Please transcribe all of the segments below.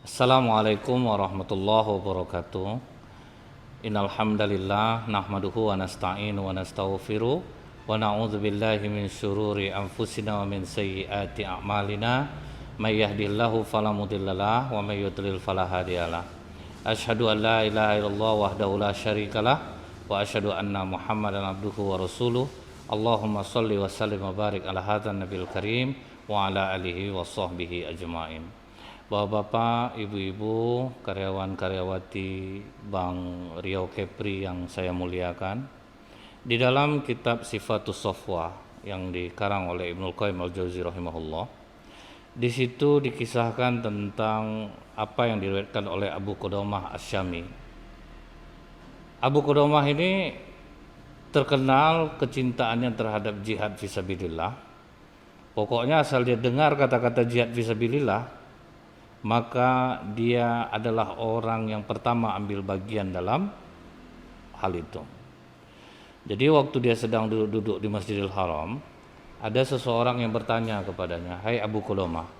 Assalamualaikum warahmatullahi wabarakatuh. Innal hamdalillah nahmaduhu wa nasta'inu wa nastaghfiruh wa na'udzu billahi min syururi anfusina wa min sayyiati a'malina. May yahdihillahu fala mudhillalah wa may yudlil fala hadiyalah. Asyhadu an la ilaha illallah wahdahu la syarikalah wa asyhadu anna Muhammadan abduhu wa rasuluh. Allahumma shalli wa sallim wa barik ala hadzal nabiyil karim wa ala alihi wa sahbihi ajmain. Bapak-bapak, ibu-ibu, karyawan-karyawati Bank Riau Kepri yang saya muliakan, di dalam kitab Sifatus Safwa yang dikarang oleh Ibnul Qayyim al-Jauzi rahimahullah, di situ dikisahkan tentang apa yang diriwayatkan oleh Abu Qudamah Asy-Syami. Abu Qudamah ini terkenal kecintaannya terhadap jihad fisabilillah. Pokoknya asal dia dengar kata-kata jihad fisabilillah, maka dia adalah orang yang pertama ambil bagian dalam hal itu. Jadi waktu dia sedang duduk di Masjidil Haram, ada seseorang yang bertanya kepadanya, "Hai Abu Qudamah,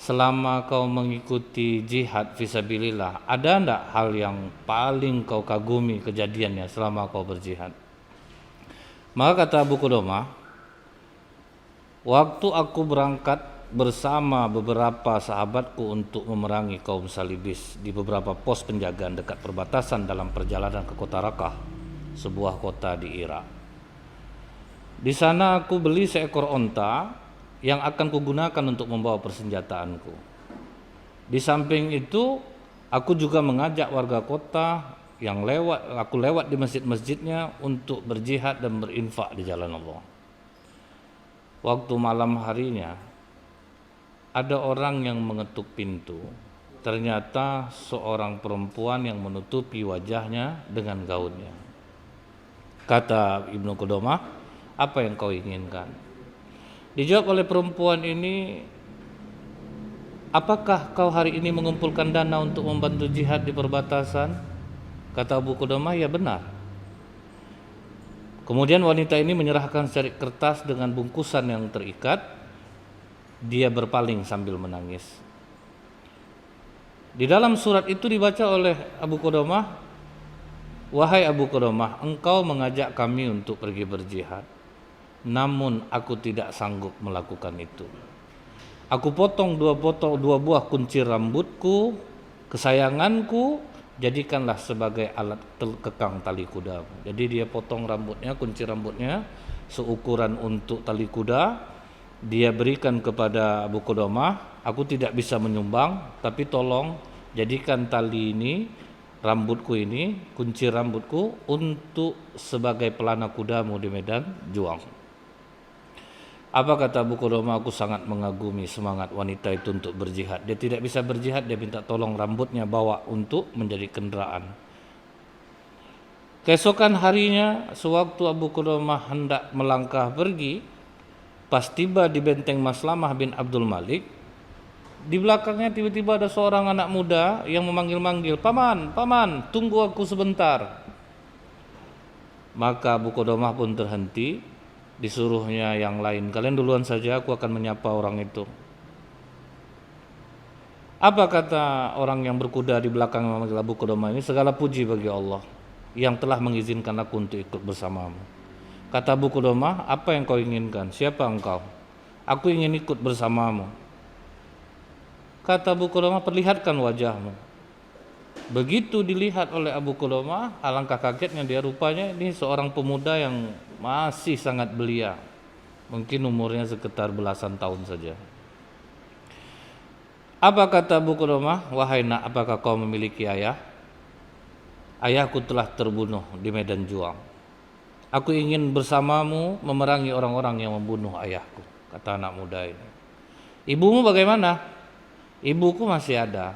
selama kau mengikuti jihad fisabilillah, ada enggak hal yang paling kau kagumi kejadiannya selama kau berjihad?" Maka kata Abu Qudamah, "Waktu aku berangkat bersama beberapa sahabatku untuk memerangi kaum salibis di beberapa pos penjagaan dekat perbatasan dalam perjalanan ke kota Rakah, sebuah kota di Irak. Di sana aku beli seekor onta yang akan kugunakan untuk membawa persenjataanku. Di samping itu, aku juga mengajak warga kota yang aku lewat di masjid-masjidnya untuk berjihad dan berinfak di jalan Allah. Waktu malam harinya, ada orang yang mengetuk pintu. Ternyata seorang perempuan yang menutupi wajahnya dengan gaunnya. Kata Ibnu Qudamah, "Apa yang kau inginkan?" Dijawab oleh perempuan ini, "Apakah kau hari ini mengumpulkan dana untuk membantu jihad di perbatasan?" Kata Abu Qudamah, "Ya benar." Kemudian wanita ini menyerahkan secarik kertas dengan bungkusan yang terikat. Dia berpaling sambil menangis. Di dalam surat itu dibaca oleh Abu Qudamah, "Wahai Abu Qudamah, engkau mengajak kami untuk pergi berjihad. Namun aku tidak sanggup melakukan itu. Aku potong dua buah kuncir rambutku, kesayanganku, jadikanlah sebagai alat kekang tali kuda." Jadi dia potong rambutnya, kuncir rambutnya seukuran untuk tali kuda. Dia berikan kepada Abu Qudamah, "Aku tidak bisa menyumbang, tapi tolong jadikan tali ini, rambutku ini, kuncir rambutku untuk sebagai pelana kudamu di medan juang." Apa kata Abu Qudamah? "Aku sangat mengagumi semangat wanita itu untuk berjihad. Dia tidak bisa berjihad, dia minta tolong rambutnya bawa untuk menjadi kendaraan." Keesokan harinya, sewaktu Abu Qudamah hendak melangkah pergi, pas tiba di benteng Maslamah bin Abdul Malik, di belakangnya tiba-tiba ada seorang anak muda yang memanggil-manggil, "Paman, paman, tunggu aku sebentar." Maka Abu Qudamah pun terhenti, disuruhnya yang lain, "Kalian duluan saja, aku akan menyapa orang itu." Apa kata orang yang berkuda di belakang memanggil Abu Qudamah ini? "Segala puji bagi Allah yang telah mengizinkan aku untuk ikut bersamamu." Kata Abu Qudamah, "Apa yang kau inginkan? Siapa engkau?" "Aku ingin ikut bersamamu." Kata Abu Qudamah, "Perlihatkan wajahmu." Begitu dilihat oleh Abu Qudamah, alangkah kagetnya dia, rupanya ini seorang pemuda yang masih sangat belia. Mungkin umurnya sekitar belasan tahun saja. Apa kata Abu Qudamah? "Wahai nak, apakah kau memiliki ayah?" "Ayahku telah terbunuh di medan juang. Aku ingin bersamamu memerangi orang-orang yang membunuh ayahku," kata anak muda ini. "Ibumu bagaimana?" "Ibuku masih ada."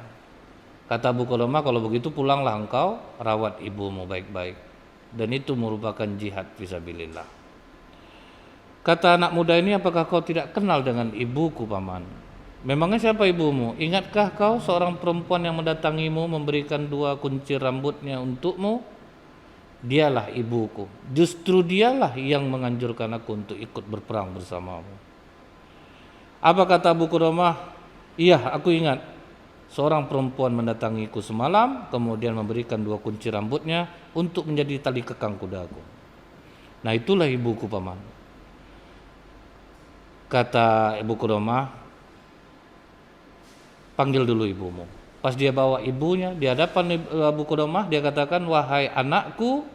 Kata Abu Qudamah, "Kalau begitu pulanglah engkau, rawat ibumu baik-baik. Dan itu merupakan jihad fisabilillah." Kata anak muda ini, "Apakah kau tidak kenal dengan ibuku, paman?" "Memangnya siapa ibumu? Ingatkah kau seorang perempuan yang mendatangimu memberikan dua kuncir rambutnya untukmu? Dialah ibuku. Justru dialah yang menganjurkan aku untuk ikut berperang bersamamu." Apa kata Abu Qudamah? "Iya, aku ingat. Seorang perempuan mendatangiku semalam, kemudian memberikan 2 kunci rambutnya untuk menjadi tali kekang kudaku. Nah, itulah ibuku, paman. Kata Ibu Qudamah, panggil dulu ibumu. Pas dia bawa ibunya di hadapan Ibu Qudamah, dia katakan, wahai anakku,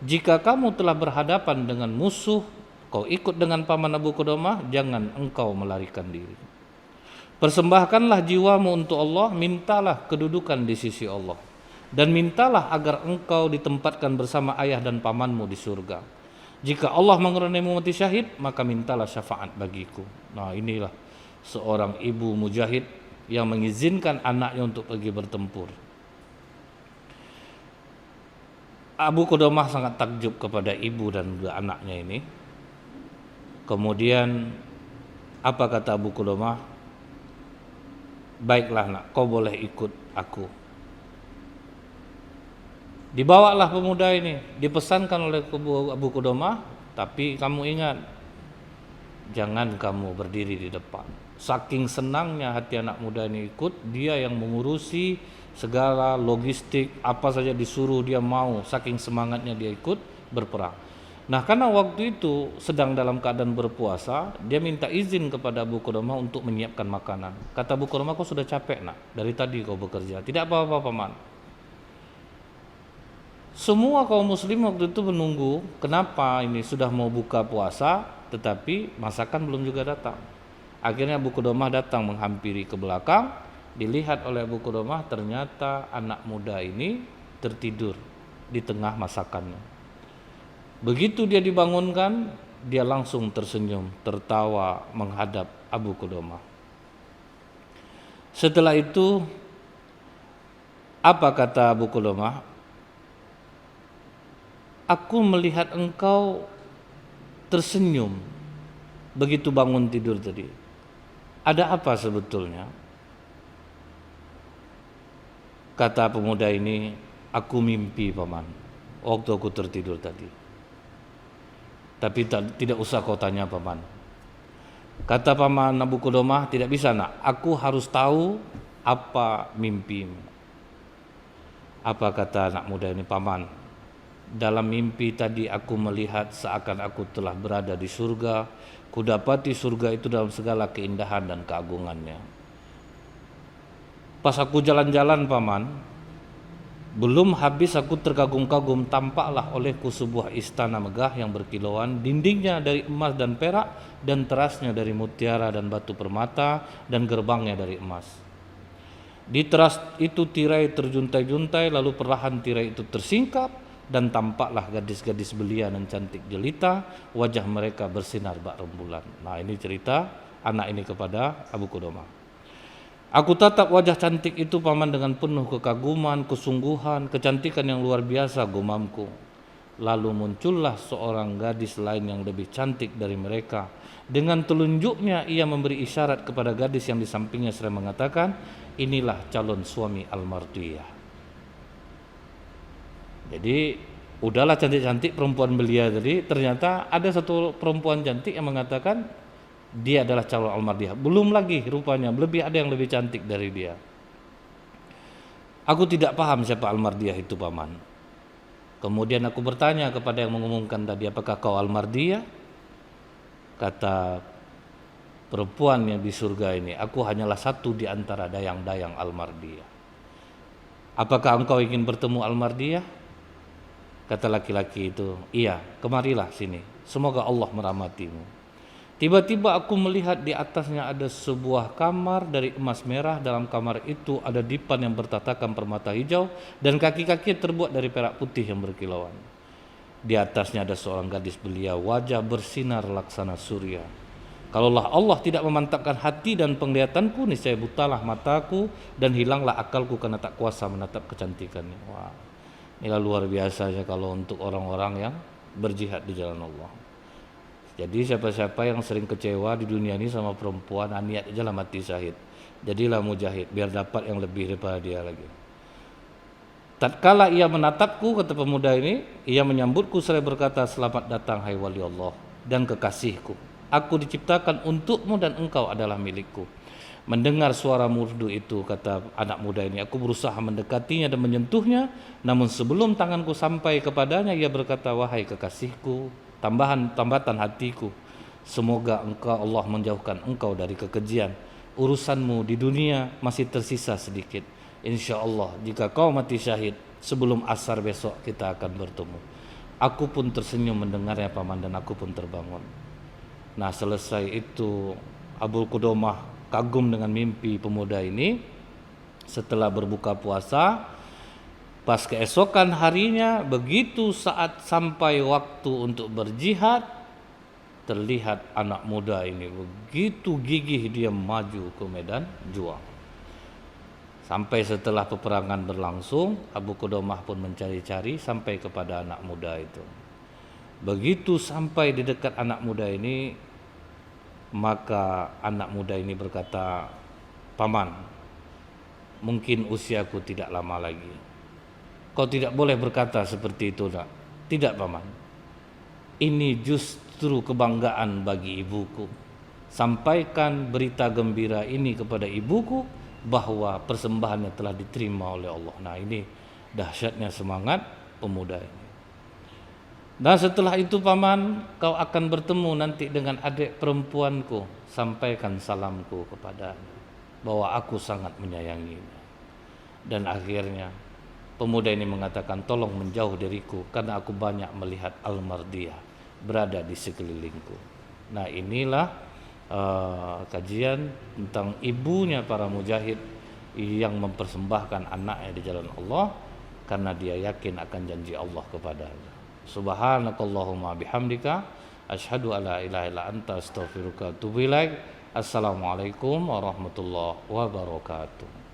jika kamu telah berhadapan dengan musuh, kau ikut dengan paman Abu Qudamah, jangan engkau melarikan diri. Persembahkanlah jiwamu untuk Allah, mintalah kedudukan di sisi Allah, dan mintalah agar engkau ditempatkan bersama ayah dan pamanmu di surga. Jika Allah mengeranimu mati syahid, maka mintalah syafaat bagiku. Nah, inilah seorang ibu mujahid yang mengizinkan anaknya untuk pergi bertempur. Abu Qudamah sangat takjub kepada ibu dan dua anaknya ini. Kemudian apa kata Abu Qudamah? Baiklah nak, kau boleh ikut aku. Dibawalah pemuda ini, dipesankan oleh Abu Qudamah, tapi kamu ingat, jangan kamu berdiri di depan. Saking senangnya hati anak muda ini ikut, dia yang mengurusi segala logistik, apa saja disuruh dia mau, saking semangatnya dia ikut berperang. Nah, karena waktu itu sedang dalam keadaan berpuasa, dia minta izin kepada Abu Qudamah untuk menyiapkan makanan. Kata Abu Qudamah, kau sudah capek nak, dari tadi kau bekerja. Tidak apa-apa paman. Semua kaum muslim waktu itu menunggu, kenapa ini sudah mau buka puasa, tetapi masakan belum juga datang. Akhirnya Abu Qudamah datang menghampiri ke belakang, dilihat oleh Abu Qudamah, ternyata anak muda ini tertidur di tengah masakannya. Begitu dia dibangunkan, dia langsung tersenyum, tertawa menghadap Abu Qudamah. Setelah itu, apa kata Abu Qudamah? Aku melihat engkau tersenyum begitu bangun tidur tadi. Ada apa sebetulnya? Kata pemuda ini, aku mimpi paman, waktu aku tertidur tadi. Tapi tidak usah kau tanya paman. Kata paman Abu Qudamah, tidak bisa nak, aku harus tahu apa mimpimu. Apa kata anak muda ini? Paman, dalam mimpi tadi aku melihat seakan aku telah berada di surga. Kudapati surga itu dalam segala keindahan dan keagungannya. Pas aku jalan-jalan paman, belum habis aku terkagum-kagum, tampaklah olehku sebuah istana megah yang berkilauan, dindingnya dari emas dan perak, dan terasnya dari mutiara dan batu permata, dan gerbangnya dari emas. Di teras itu tirai terjuntai-juntai, lalu perlahan tirai itu tersingkap, dan tampaklah gadis-gadis belia dan cantik jelita, wajah mereka bersinar bak rembulan. Nah, ini cerita anak ini kepada Abu Qudamah. Aku tatap wajah cantik itu paman dengan penuh kekaguman, kesungguhan, kecantikan yang luar biasa gumamku. Lalu muncullah seorang gadis lain yang lebih cantik dari mereka. Dengan telunjuknya ia memberi isyarat kepada gadis yang di sampingnya seraya mengatakan, inilah calon suami Al-Mardiyah. Jadi udahlah cantik-cantik perempuan belia tadi, ternyata ada satu perempuan cantik yang mengatakan dia adalah calon Al-Mardiyah. Belum lagi rupanya ada yang lebih cantik dari dia. Aku tidak paham siapa Al-Mardiyah itu paman. Kemudian aku bertanya kepada yang mengumumkan tadi, apakah kau Al-Mardiyah? Kata perempuan yang di surga ini, aku hanyalah satu di antara dayang-dayang Al-Mardiyah. Apakah engkau ingin bertemu Al-Mardiyah? Kata laki-laki itu, iya, kemarilah sini, semoga Allah merahmatimu. Tiba-tiba aku melihat di atasnya ada sebuah kamar dari emas merah. Dalam kamar itu ada dipan yang bertatakan permata hijau, dan kaki-kaki terbuat dari perak putih yang berkilauan. Di atasnya ada seorang gadis belia, wajah bersinar laksana surya. Kalaulah Allah tidak memantapkan hati dan penglihatanku, niscaya butalah mataku dan hilanglah akalku karena tak kuasa menatap kecantikannya. Wah, inilah luar biasa ya kalau untuk orang-orang yang berjihad di jalan Allah. Jadi siapa-siapa yang sering kecewa di dunia ini sama perempuan, niat aja lah mati syahid. Jadilah mujahid biar dapat yang lebih daripada dia lagi. Tatkala ia menatapku, kata pemuda ini, ia menyambutku seraya berkata, selamat datang hai wali Allah dan kekasihku. Aku diciptakan untukmu dan engkau adalah milikku. Mendengar suara merdu itu, kata anak muda ini, aku berusaha mendekatinya dan menyentuhnya, namun sebelum tanganku sampai kepadanya, ia berkata, wahai kekasihku, tambatan hatiku, semoga engkau Allah menjauhkan engkau dari kekejian. Urusanmu di dunia masih tersisa sedikit. Insya Allah jika kau mati syahid sebelum asar besok kita akan bertemu. Aku pun tersenyum mendengarnya paman, dan aku pun terbangun. Nah, selesai itu Abu Qudamah kagum dengan mimpi pemuda ini. Setelah berbuka puasa, pas keesokan harinya, begitu saat sampai waktu untuk berjihad, terlihat anak muda ini begitu gigih dia maju ke medan juang. Sampai setelah peperangan berlangsung, Abu Qudamah pun mencari-cari sampai kepada anak muda itu. Begitu sampai di dekat anak muda ini, maka anak muda ini berkata, paman, mungkin usiaku tidak lama lagi. Kau tidak boleh berkata seperti itu, nak. Tidak paman, ini justru kebanggaan bagi ibuku. Sampaikan berita gembira ini kepada ibuku, bahwa persembahannya telah diterima oleh Allah. Nah, ini dahsyatnya semangat pemuda ini. Dan setelah itu paman, kau akan bertemu nanti dengan adik perempuanku, sampaikan salamku kepadanya bahwa aku sangat menyayanginya. Dan akhirnya pemuda ini mengatakan, tolong menjauh dariku karena aku banyak melihat Al-Mardiyah berada di sekelilingku. Nah, inilah kajian tentang ibunya para mujahid yang mempersembahkan anaknya di jalan Allah karena dia yakin akan janji Allah kepadanya. Subhanakallahumma bihamdika asyhadu alla ilaha illa anta astaghfiruka wa atubu ilaik. Assalamualaikum warahmatullahi wabarakatuh.